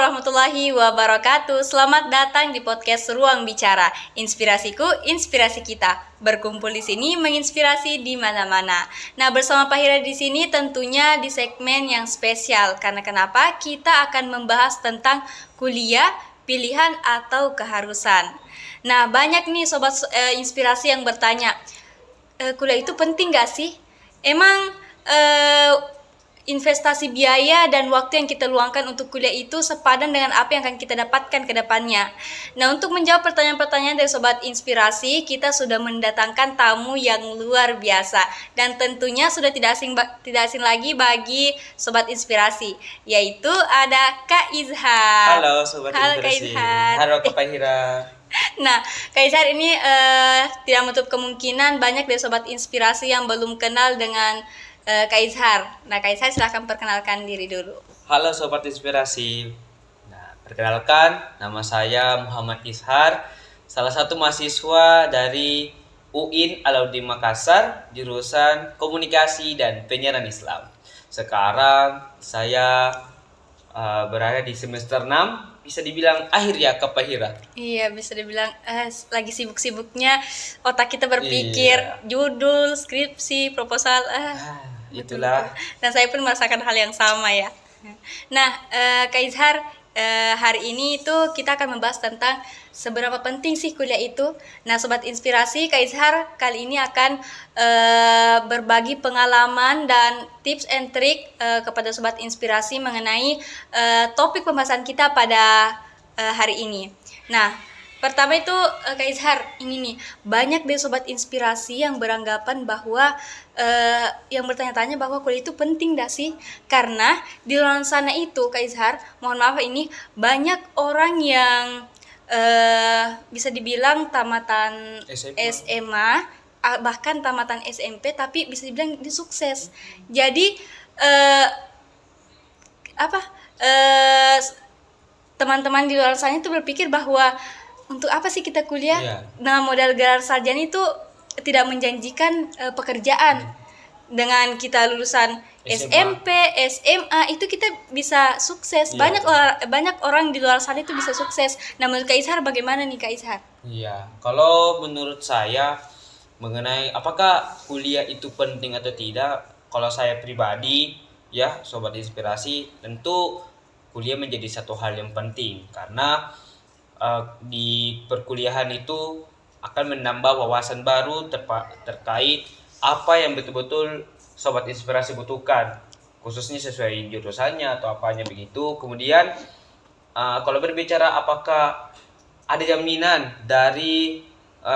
warahmatullahi wabarakatuh. Selamat datang di podcast Ruang Bicara. Inspirasiku, inspirasi kita. Berkumpul di sini menginspirasi di mana-mana. Nah, bersama Pak Hira di sini tentunya di segmen yang spesial. Karena kenapa? Kita akan membahas tentang kuliah, pilihan atau keharusan. Nah, banyak nih sobat inspirasi yang bertanya, kuliah itu penting gak sih? Emang investasi biaya dan waktu yang kita luangkan untuk kuliah itu sepadan dengan apa yang akan kita dapatkan ke depannya. Nah, untuk menjawab pertanyaan-pertanyaan dari Sobat Inspirasi, kita sudah mendatangkan tamu yang luar biasa. Dan tentunya sudah tidak asing lagi bagi Sobat Inspirasi, yaitu ada Kak Izhar. Halo Sobat Halo, Kak Inspirasi. Izhar. Halo Kak Hira. Nah, Kak Izhar ini tidak menutup kemungkinan banyak dari Sobat Inspirasi yang belum kenal dengan Kak Izhar. Nah, Kak Izhar silahkan perkenalkan diri dulu. Halo Sobat Inspirasi. Nah, perkenalkan, nama saya Muhammad Izhar, salah satu mahasiswa dari UIN Alauddin Makassar, jurusan Komunikasi dan Penyiaran Islam. Sekarang saya berada di semester 6, bisa dibilang akhir ya Kak Hira. Iya, bisa dibilang lagi sibuk-sibuknya otak kita berpikir, judul, skripsi, proposal, Itulah. betul. Dan saya pun merasakan hal yang sama ya. Nah, Kak Izhar, hari ini itu kita akan membahas tentang seberapa penting sih kuliah itu. Nah, Sobat Inspirasi, Kak Izhar kali ini akan berbagi pengalaman dan tips and trik kepada Sobat Inspirasi mengenai topik pembahasan kita pada hari ini. Nah, pertama itu Kak Izhar, ini nih, banyak dari Sobat Inspirasi yang beranggapan bahwa yang bertanya-tanya bahwa kuliah itu penting gak sih? Karena di luar sana itu Kak Izhar, mohon maaf ini, banyak orang yang bisa dibilang tamatan SMA, bahkan tamatan SMP, tapi bisa dibilang dia sukses. Jadi teman-teman di luar sana itu berpikir bahwa untuk apa sih kita kuliah? Nah, modal gelar sarjana itu tidak menjanjikan pekerjaan. Dengan kita lulusan SMP, SMA itu kita bisa sukses. Banyak orang di luar sana itu bisa sukses. Nah, menurut Kak Izhar bagaimana nih Kak Izhar? Iya, kalau menurut saya mengenai apakah kuliah itu penting atau tidak, kalau saya pribadi ya Sobat Inspirasi, tentu kuliah menjadi satu hal yang penting karena di perkuliahan itu akan menambah wawasan baru terkait apa yang betul-betul Sobat Inspirasi butuhkan, khususnya sesuai jurusannya atau apanya begitu. Kemudian kalau berbicara apakah ada jaminan dari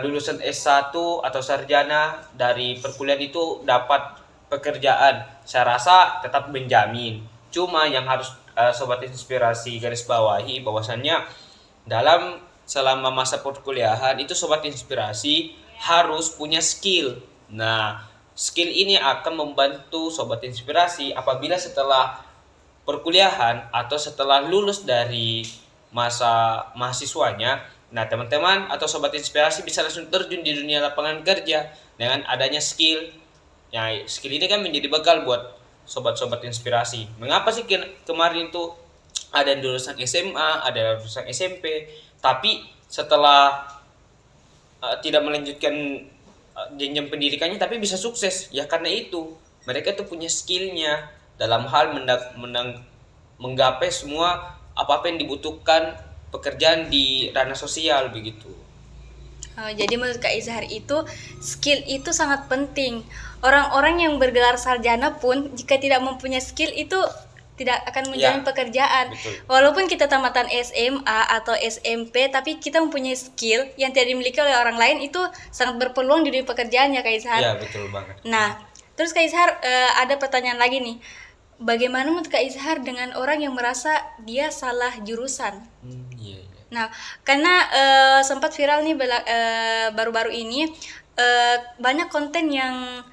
lulusan S1 atau sarjana dari perkuliahan itu dapat pekerjaan, saya rasa tetap menjamin. Cuma yang harus Sobat Inspirasi garis bawahi bahwasannya dalam selama masa perkuliahan itu Sobat Inspirasi harus punya skill. Nah, skill ini akan membantu Sobat Inspirasi apabila setelah perkuliahan atau setelah lulus dari masa mahasiswanya, nah teman-teman atau Sobat Inspirasi bisa langsung terjun di dunia lapangan kerja dengan adanya skill. Ya, skill ini kan menjadi bekal buat Sobat-Sobat Inspirasi. Mengapa sih kemarin itu ada lulusan SMA, ada lulusan SMP, tapi setelah tidak melanjutkan jenjang pendidikannya tapi bisa sukses? Ya karena itu mereka tuh punya skillnya dalam hal menggapai semua apa yang dibutuhkan pekerjaan di ranah sosial begitu. Jadi menurut Kak Izhar itu skill itu sangat penting. Orang-orang yang bergelar sarjana pun jika tidak mempunyai skill itu tidak akan menjalani pekerjaan. Betul. Walaupun kita tamatan SMA atau SMP, tapi kita mempunyai skill yang tidak dimiliki oleh orang lain, itu sangat berpeluang di dunia pekerjaan ya Kak Izhar. Iya, betul banget. Nah, terus Kak Izhar ada pertanyaan lagi nih. Bagaimana menurut Kak Izhar dengan orang yang merasa dia salah jurusan? Iya. Nah, karena sempat viral nih baru-baru ini banyak konten yang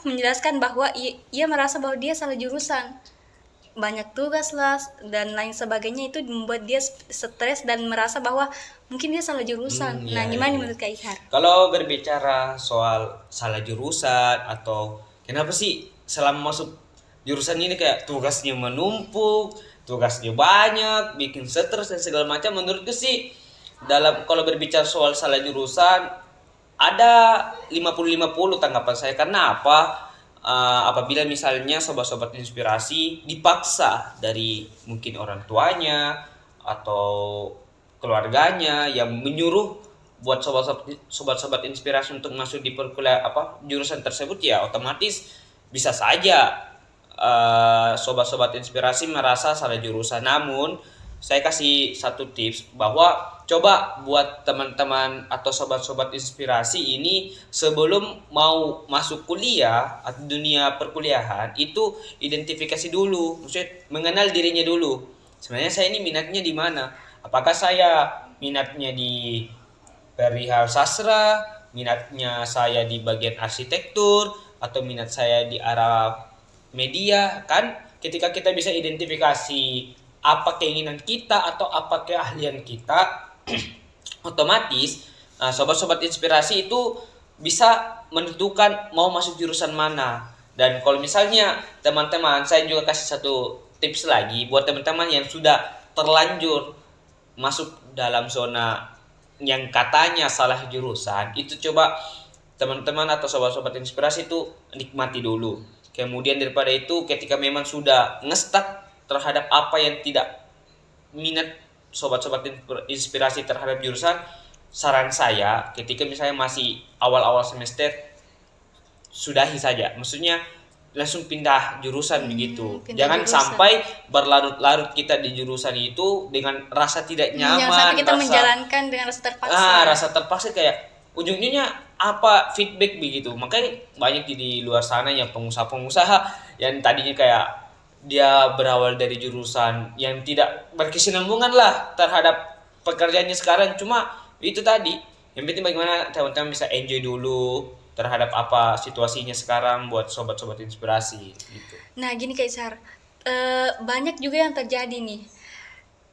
menjelaskan bahwa ia merasa bahwa dia salah jurusan, banyak tugas lah dan lain sebagainya, itu membuat dia stres dan merasa bahwa mungkin dia salah jurusan. Nah, gimana menurut Kak Izhar? Kalau berbicara soal salah jurusan atau kenapa sih selama masuk jurusan ini kayak tugasnya menumpuk, tugasnya banyak, bikin stres dan segala macam. Menurutku sih dalam kalau berbicara soal salah jurusan ada 50-50 tanggapan saya. Karena apa? Apabila misalnya sobat-sobat inspirasi dipaksa dari mungkin orang tuanya atau keluarganya yang menyuruh buat sobat-sobat inspirasi untuk masuk di perkuliahan jurusan tersebut, ya otomatis bisa saja sobat-sobat inspirasi merasa salah jurusan. Namun saya kasih satu tips bahwa coba buat teman-teman atau sobat-sobat inspirasi ini sebelum mau masuk kuliah atau dunia perkuliahan itu identifikasi dulu, maksudnya mengenal dirinya dulu. Sebenarnya saya ini minatnya di mana? Apakah saya minatnya di perihal sastra, minatnya saya di bagian arsitektur, atau minat saya di arah media? Kan ketika kita bisa identifikasi apa keinginan kita atau apa keahlian kita, otomatis sobat-sobat inspirasi itu bisa menentukan mau masuk jurusan mana. Dan kalau misalnya teman-teman, saya juga kasih satu tips lagi buat teman-teman yang sudah terlanjur masuk dalam zona yang katanya salah jurusan, itu coba teman-teman atau sobat-sobat inspirasi itu nikmati dulu. Kemudian daripada itu, ketika memang sudah ngestak terhadap apa yang tidak minat sobat-sobat inspirasi terhadap jurusan, saran saya ketika misalnya masih awal-awal semester, sudahi saja. Maksudnya langsung pindah jurusan begitu. Jangan jurusan. sampai berlarut-larut kita di jurusan itu dengan rasa tidak nyaman. Jangan sampai kita menjalankan dengan rasa terpaksa. Rasa terpaksa kayak ujung-ujungnya apa feedback begitu. Makanya banyak di luar sana yang pengusaha-pengusaha yang tadinya kayak dia berawal dari jurusan yang tidak berkesinambungan lah terhadap pekerjaannya sekarang. Cuma itu tadi, yang penting bagaimana teman-teman bisa enjoy dulu terhadap apa situasinya sekarang buat sobat-sobat inspirasi gitu. Nah gini Kak Ishar, banyak juga yang terjadi nih.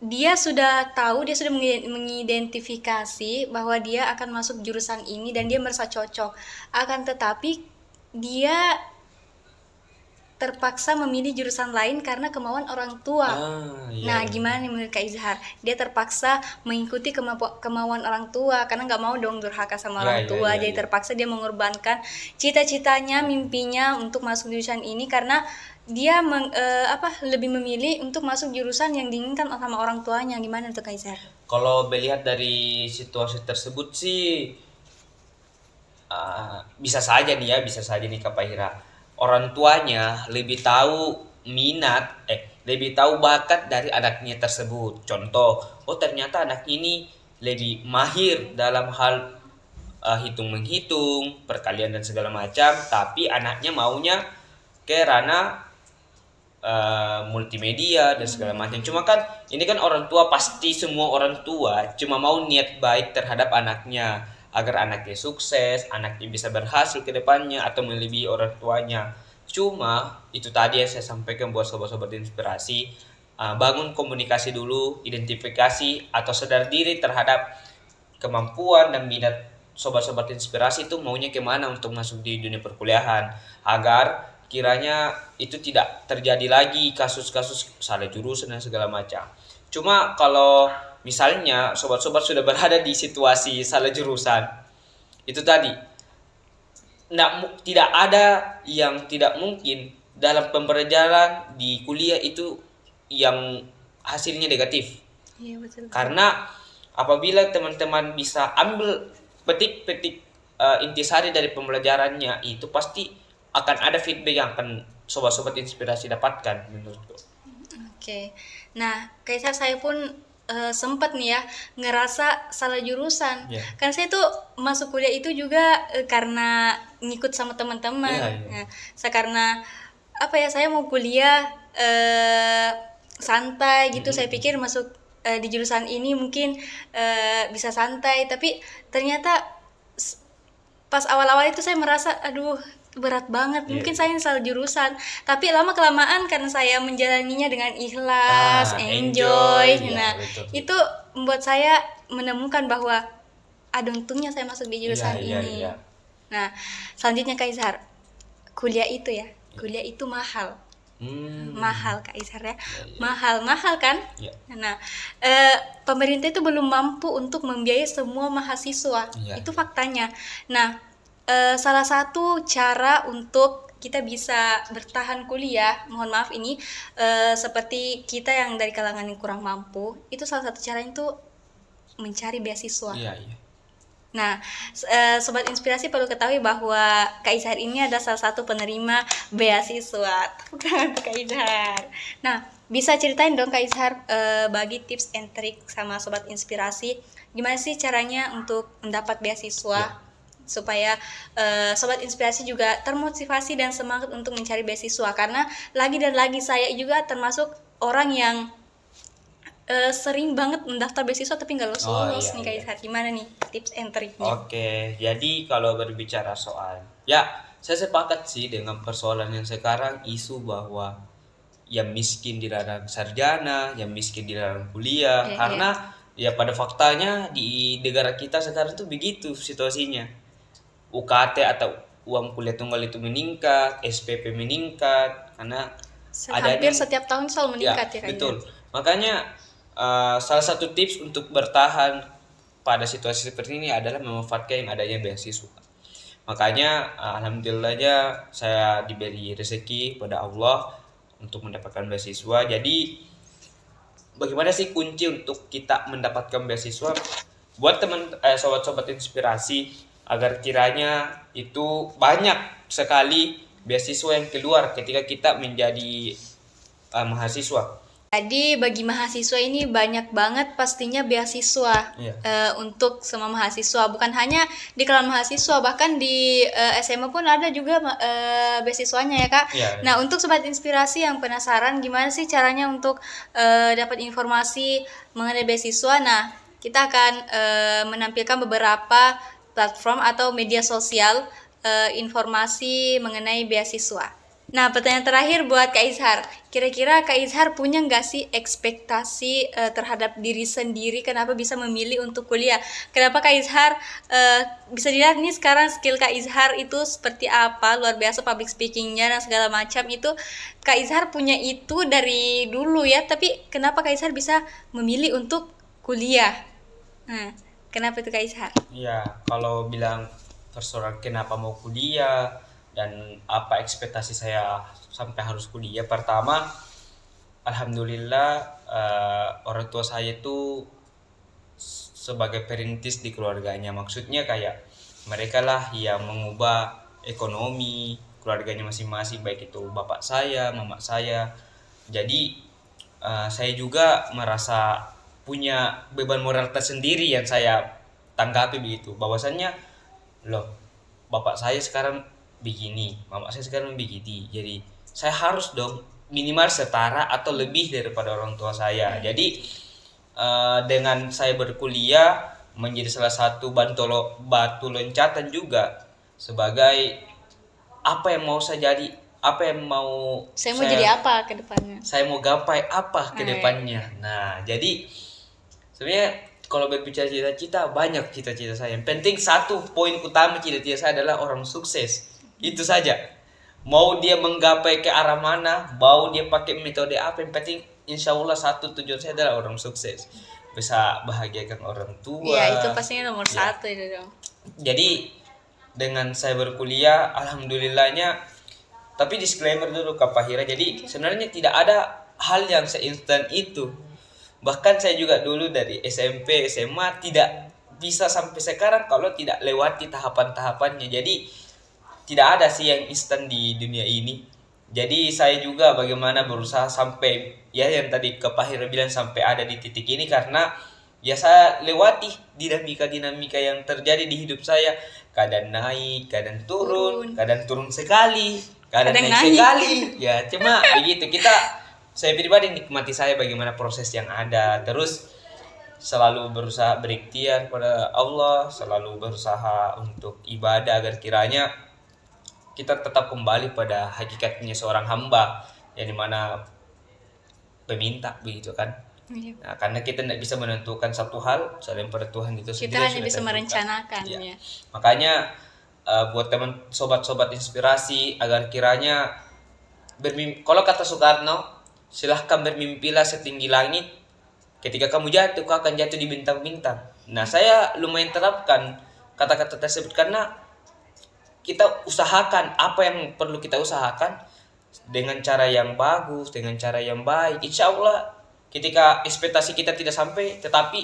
Dia sudah tahu, dia sudah mengidentifikasi bahwa dia akan masuk jurusan ini dan dia merasa cocok. Akan tetapi dia terpaksa memilih jurusan lain karena kemauan orang tua. Iya. Nah, gimana nih menurut Kak Izhar? Dia terpaksa mengikuti kemauan orang tua karena nggak mau dong durhaka sama orang tua. Jadi terpaksa dia mengorbankan cita-citanya, mimpinya untuk masuk jurusan ini karena dia lebih memilih untuk masuk jurusan yang diinginkan sama orang tuanya. Gimana tuh Kak Izhar? Kalau melihat dari situasi tersebut sih bisa saja nih Kak Pahira. Orang tuanya lebih tahu lebih tahu bakat dari anaknya tersebut. Contoh, ternyata anak ini lebih mahir dalam hal hitung-menghitung, perkalian dan segala macam, tapi anaknya maunya ke ranah multimedia dan segala macam. Cuma kan ini kan orang tua, pasti semua orang tua cuma mau niat baik terhadap anaknya agar anaknya sukses, anaknya bisa berhasil ke depannya atau melebihi orang tuanya. Cuma itu tadi yang saya sampaikan buat sobat-sobat inspirasi, bangun komunikasi dulu, identifikasi atau sadar diri terhadap kemampuan dan minat sobat-sobat inspirasi itu maunya kemana untuk masuk di dunia perkuliahan, agar kiranya itu tidak terjadi lagi kasus-kasus salah jurusan dan segala macam. Cuma kalau misalnya sobat-sobat sudah berada di situasi salah jurusan, itu tadi tidak ada yang tidak mungkin dalam pembelajaran di kuliah itu yang hasilnya negatif. Iya, betul. Karena apabila teman-teman bisa ambil petik-petik intisari dari pembelajarannya, itu pasti akan ada feedback yang akan sobat-sobat inspirasi dapatkan menurutku. Oke. Nah, kayak saya pun sempat nih ya ngerasa salah jurusan. Kan saya tuh masuk kuliah itu juga karena ngikut sama teman-teman. Nah, karena saya mau kuliah santai gitu. Saya pikir masuk di jurusan ini mungkin bisa santai, tapi ternyata pas awal-awal itu saya merasa aduh berat banget, mungkin saya salah jurusan. Tapi lama kelamaan karena saya menjalaninya dengan ikhlas, enjoy. Nah, betul. Itu membuat saya menemukan bahwa ada untungnya saya masuk di jurusan ini. Nah, selanjutnya Kak Izhar, kuliah itu mahal. Mahal Kak Izhar ya. Ya, ya. Mahal kan? Ya. Nah, pemerintah itu belum mampu untuk membiayai semua mahasiswa. Iya, Itu iya. faktanya. Nah, salah satu cara untuk kita bisa bertahan kuliah, mohon maaf ini seperti kita yang dari kalangan yang kurang mampu, itu salah satu caranya itu mencari beasiswa. Iya, iya. Nah, Sobat Inspirasi perlu ketahui bahwa Kak Izhar ini adalah salah satu penerima beasiswa. Tepuk tangan untuk Kak Izhar. Nah, bisa ceritain dong Kak Izhar, bagi tips and trik sama Sobat Inspirasi, gimana sih caranya untuk mendapat beasiswa? Ya. Supaya Sobat Inspirasi juga termotivasi dan semangat untuk mencari beasiswa. Karena lagi dan lagi saya juga termasuk orang yang sering banget mendaftar beasiswa tapi nggak lolos Iya, nih Kak iya. Izhar. Gimana nih tips and triknya? Oke, jadi kalau berbicara soal, ya saya sepakat sih dengan persoalan yang sekarang, isu bahwa yang miskin dilarang sarjana, yang miskin dilarang kuliah, Iya, karena ya pada faktanya di negara kita sekarang tuh begitu situasinya. UKT atau uang kuliah tunggal itu meningkat, SPP meningkat, karena Hampir adanya setiap tahun selalu meningkat ya Kak betul. Izhar. Makanya salah satu tips untuk bertahan pada situasi seperti ini adalah memanfaatkan yang adanya beasiswa. Makanya alhamdulillahnya saya diberi rezeki pada Allah untuk mendapatkan beasiswa. Jadi bagaimana sih kunci untuk kita mendapatkan beasiswa? Buat sobat-sobat inspirasi, agar kiranya itu banyak sekali beasiswa yang keluar ketika kita menjadi mahasiswa. Jadi bagi mahasiswa ini banyak banget pastinya beasiswa. Iya. Untuk semua mahasiswa, bukan hanya di kalangan mahasiswa, bahkan di SMA pun ada juga beasiswanya ya Kak. Iya, iya. Nah, untuk Sobat Inspirasi yang penasaran gimana sih caranya untuk dapat informasi mengenai beasiswa, nah kita akan menampilkan beberapa platform atau media sosial informasi mengenai beasiswa. Nah, pertanyaan terakhir buat Kak Izhar. Kira-kira Kak Izhar punya nggak sih ekspektasi terhadap diri sendiri kenapa bisa memilih untuk kuliah? Kenapa Kak Izhar bisa dilihat nih sekarang skill Kak Izhar itu seperti apa, luar biasa public speakingnya dan segala macam itu. Kak Izhar punya itu dari dulu ya, tapi kenapa Kak Izhar bisa memilih untuk kuliah? Nah, kenapa itu Kak Izhar? Iya, kalau bilang persoalan kenapa mau kuliah dan apa ekspektasi saya sampai harus kuliah, pertama alhamdulillah orang tua saya itu sebagai perintis di keluarganya, maksudnya kayak mereka lah yang mengubah ekonomi keluarganya masing-masing, baik itu bapak saya, mama saya. Jadi saya juga merasa punya beban moral tersendiri yang saya tanggapi begitu, bahwasannya loh, bapak saya sekarang begini, mama saya sekarang begini, jadi saya harus dong minimal setara atau lebih daripada orang tua saya. Jadi dengan saya berkuliah menjadi salah satu batu loncatan juga sebagai apa yang mau saya jadi, apa yang mau Saya mau jadi apa ke depannya? saya mau gapai apa ke depannya. Nah, jadi sebenarnya kalau berbicara cita-cita, banyak cita-cita saya. Yang penting satu poin utama cita-cita saya adalah orang sukses. Itu saja. Mau dia menggapai ke arah mana, mau dia pakai metode apa, yang penting insya Allah satu tujuan saya adalah orang sukses. Bisa bahagiakan orang tua. Iya, itu pastinya nomor Ya. satu itu dong. Jadi dengan saya berkuliah, alhamdulillahnya, tapi disclaimer dulu Kak Fahira, jadi sebenarnya tidak ada hal yang seinstan itu. Bahkan saya juga dulu dari SMP, SMA tidak bisa sampai sekarang kalau tidak lewati tahapan-tahapannya. Jadi tidak ada sih yang instan di dunia ini. Jadi saya juga bagaimana berusaha sampai ya yang tadi Kak Fahira bilang sampai ada di titik ini, karena ya saya lewati dinamika-dinamika yang terjadi di hidup saya. Kadang naik, kadang turun, kadang turun sekali, kadang naik sekali. Ya cuma begitu, saya pribadi nikmati saya bagaimana proses yang ada, terus selalu berusaha berikhtiar pada Allah, selalu berusaha untuk ibadah agar kiranya kita tetap kembali pada hakikatnya seorang hamba, yang dimana peminta begitu kan. Nah, karena kita tidak bisa menentukan satu hal selain pada Tuhan itu sendiri. Kita hanya bisa merencanakan ya. Makanya buat teman sobat-sobat inspirasi, agar kiranya kalau kata Soekarno, silahkan bermimpilah setinggi langit. Ketika kamu jatuh, kau akan jatuh di bintang-bintang. Nah, saya lumayan terapkan kata-kata tersebut karena kita usahakan apa yang perlu kita usahakan dengan cara yang bagus, dengan cara yang baik. Insya Allah, ketika ekspektasi kita tidak sampai, tetapi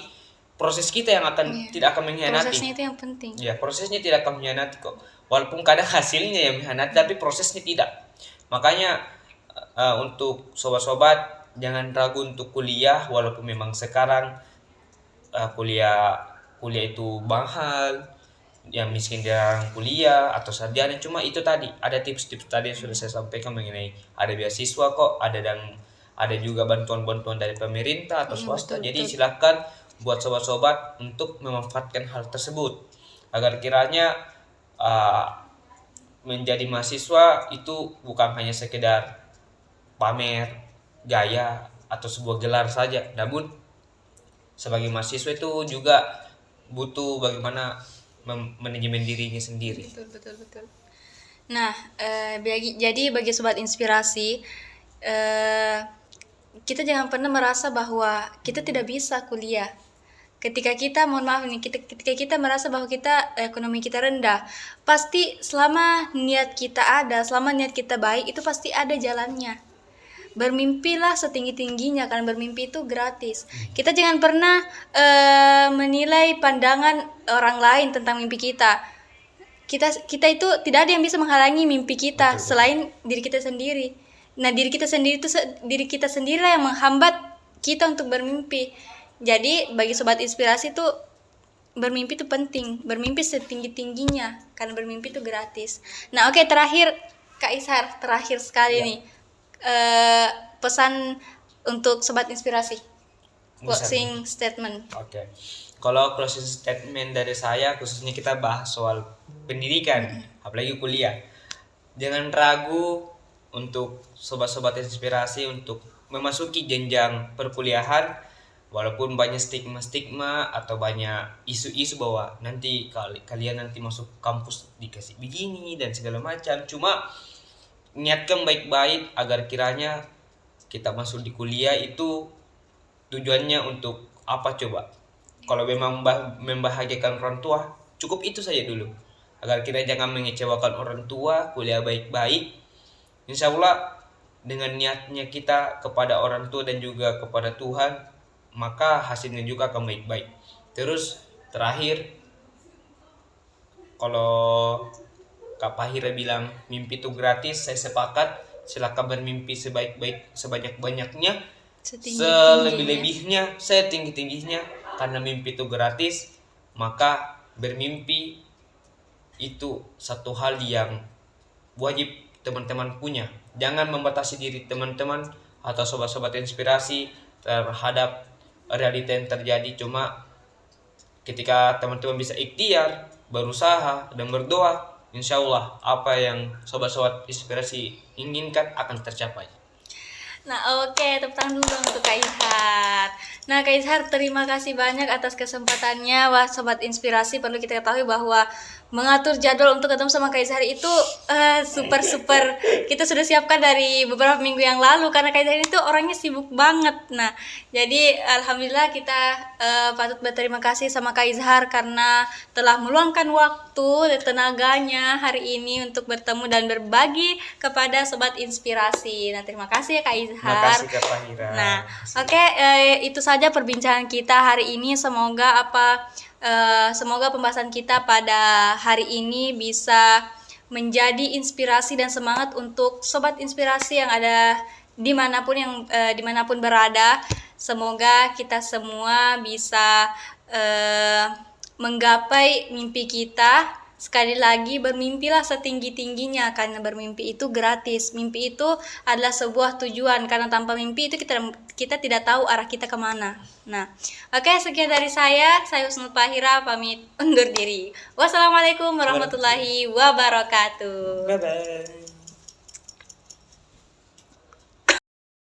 proses kita yang akan tidak akan mengkhianati. Prosesnya itu yang penting. Ya, prosesnya tidak akan mengkhianati kok. Walaupun kadang hasilnya yang mengkhianati, tapi prosesnya tidak. Makanya untuk sobat-sobat jangan ragu untuk kuliah, walaupun memang sekarang kuliah itu mahal, yang miskin jarang kuliah atau sarjana. Cuma itu tadi ada tips-tips tadi yang sudah saya sampaikan mengenai ada beasiswa kok, ada juga bantuan-bantuan dari pemerintah atau swasta. Jadi silakan buat sobat-sobat untuk memanfaatkan hal tersebut agar kiranya menjadi mahasiswa itu bukan hanya sekedar pamer, gaya atau sebuah gelar saja, namun sebagai mahasiswa itu juga butuh bagaimana manajemen dirinya sendiri. Betul. Nah, jadi bagi sobat inspirasi, kita jangan pernah merasa bahwa kita tidak bisa kuliah. Ketika kita merasa bahwa ekonomi kita rendah, pasti selama niat kita baik, itu pasti ada jalannya. Bermimpilah setinggi-tingginya, karena bermimpi itu gratis. Kita jangan pernah menilai pandangan orang lain tentang mimpi kita. Kita itu tidak ada yang bisa menghalangi mimpi kita. Betul. Selain diri kita sendiri. Nah, diri kita sendirilah yang menghambat kita untuk bermimpi. Jadi bagi sobat inspirasi tuh bermimpi itu penting, bermimpi setinggi-tingginya karena bermimpi itu gratis. Nah, oke, terakhir Kak Izhar, terakhir sekali nih. Pesan untuk sobat inspirasi. Closing statement. Oke. Kalau closing statement dari saya, khususnya kita bahas soal pendidikan, apalagi kuliah. Jangan ragu untuk sobat-sobat inspirasi untuk memasuki jenjang perkuliahan, walaupun banyak stigma atau banyak isu-isu bahwa nanti kalian nanti masuk kampus dikasih begini dan segala macam. Cuma niatkan baik-baik agar kiranya kita masuk di kuliah itu tujuannya untuk apa coba? Kalau memang membahagiakan orang tua, cukup itu saja dulu. Agar kita jangan mengecewakan orang tua, kuliah baik-baik. Insya Allah dengan niatnya kita kepada orang tua dan juga kepada Tuhan, maka hasilnya juga akan baik-baik. Terus terakhir, kalau Kak Fahira bilang mimpi itu gratis, saya sepakat. Silakan bermimpi sebanyak-banyaknya, selebih-lebihnya, setinggi-tingginya, karena mimpi itu gratis. Maka bermimpi itu satu hal yang wajib teman-teman punya. Jangan membatasi diri teman-teman atau sobat-sobat inspirasi terhadap realita yang terjadi. Cuma ketika teman-teman bisa ikhtiar, berusaha dan berdoa, insya Allah apa yang sobat-sobat inspirasi inginkan akan tercapai. Nah, oke, tepuk tangan dulu untuk Kak Izhar. Nah, Kak Izhar, terima kasih banyak atas kesempatannya. Wah, sobat inspirasi, perlu kita ketahui bahwa mengatur jadwal untuk ketemu sama Kak Izhar itu super kita sudah siapkan dari beberapa minggu yang lalu, karena Kak Izhar itu orangnya sibuk banget. Nah, jadi alhamdulillah kita patut berterima kasih sama Kak Izhar karena telah meluangkan waktu dan tenaganya hari ini untuk bertemu dan berbagi kepada sobat inspirasi. Nah, terima kasih ya Kak Izhar. Terima kasih Kak Fahira. Nah, oke, itu saja perbincangan kita hari ini. Semoga pembahasan kita pada hari ini bisa menjadi inspirasi dan semangat untuk sobat inspirasi yang ada dimanapun berada. Semoga kita semua bisa menggapai mimpi kita. Sekali lagi, bermimpilah setinggi-tingginya karena bermimpi itu gratis. Mimpi itu adalah sebuah tujuan, karena tanpa mimpi itu kita tidak tahu arah kita kemana. Nah, oke, sekian dari saya Husnul Fahira pamit undur diri. Wassalamualaikum warahmatullahi wabarakatuh. Bye-bye.